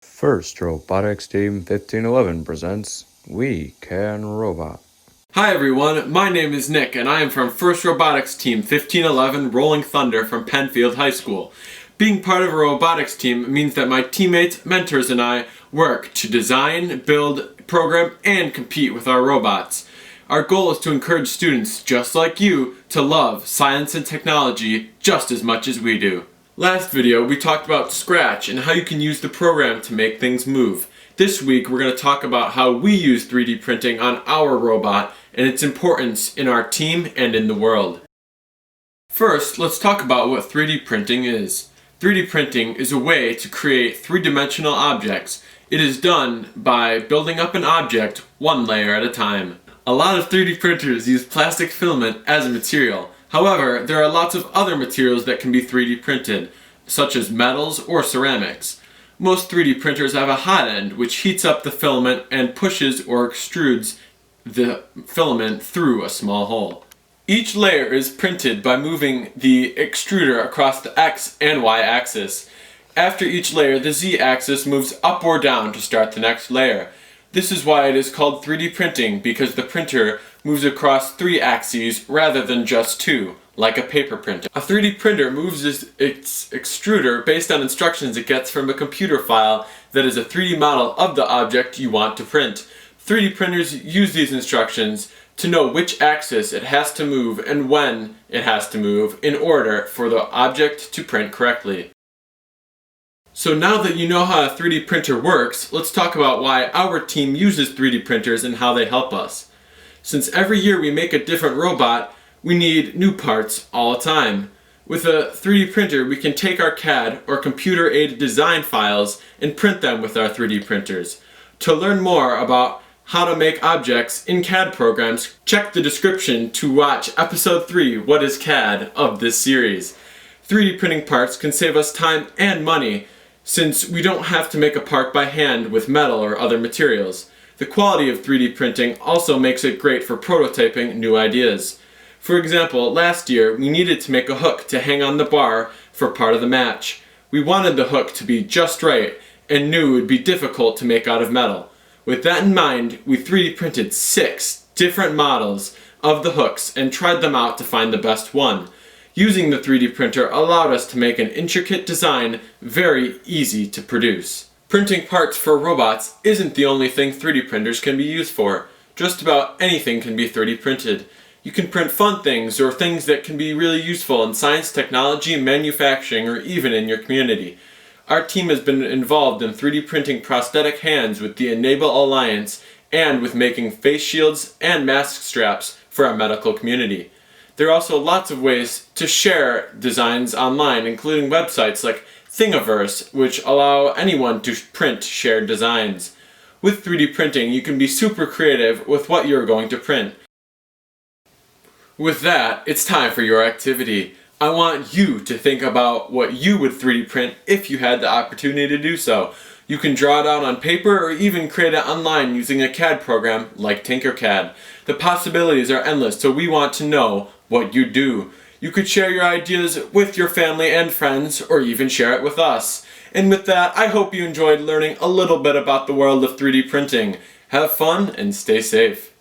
First Robotics Team 1511 presents We Can Robot. Hi everyone, my name is Nick and I am from First Robotics Team 1511 Rolling Thunder from Penfield High School. Being part of a robotics team means that my teammates, mentors, and I work to design, build, program, and compete with our robots. Our goal is to encourage students just like you to love science and technology just as much as we do. Last video we talked about Scratch and how you can use the program to make things move. This week we're going to talk about how we use 3D printing on our robot and its importance in our team and in the world. First, let's talk about what 3D printing is. 3D printing is a way to create three-dimensional objects. It is done by building up an object one layer at a time. A lot of 3D printers use plastic filament as a material. However, there are lots of other materials that can be 3D printed, such as metals or ceramics. Most 3D printers have a hot end, which heats up the filament and pushes or extrudes the filament through a small hole. Each layer is printed by moving the extruder across the X and Y axis. After each layer, the Z axis moves up or down to start the next layer. This is why it is called 3D printing, because the printer moves across 3 axes rather than just 2, like a paper printer. A 3D printer moves its extruder based on instructions it gets from a computer file that is a 3D model of the object you want to print. 3D printers use these instructions to know which axis it has to move and when it has to move in order for the object to print correctly. So now that you know how a 3D printer works, let's talk about why our team uses 3D printers and how they help us. Since every year we make a different robot, we need new parts all the time. With a 3D printer, we can take our CAD or computer-aided design files and print them with our 3D printers. To learn more about how to make objects in CAD programs, check the description to watch episode 3, What is CAD, of this series. 3D printing parts can save us time and money, since we don't have to make a part by hand with metal or other materials. The quality of 3D printing also makes it great for prototyping new ideas. For example, last year we needed to make a hook to hang on the bar for part of the match. We wanted the hook to be just right and knew it would be difficult to make out of metal. With that in mind, we 3D printed 6 different models of the hooks and tried them out to find the best one. Using the 3D printer allowed us to make an intricate design very easy to produce. Printing parts for robots isn't the only thing 3D printers can be used for. Just about anything can be 3D printed. You can print fun things or things that can be really useful in science, technology, manufacturing, or even in your community. Our team has been involved in 3D printing prosthetic hands with the Enable Alliance and with making face shields and mask straps for our medical community. There are also lots of ways to share designs online, including websites like Thingiverse, which allow anyone to print shared designs. With 3D printing, you can be super creative with what you're going to print. With that, it's time for your activity. I want you to think about what you would 3D print if you had the opportunity to do so. You can draw it out on paper or even create it online using a CAD program like Tinkercad. The possibilities are endless, so we want to know what you do. You could share your ideas with your family and friends, or even share it with us. And with that, I hope you enjoyed learning a little bit about the world of 3D printing. Have fun and stay safe.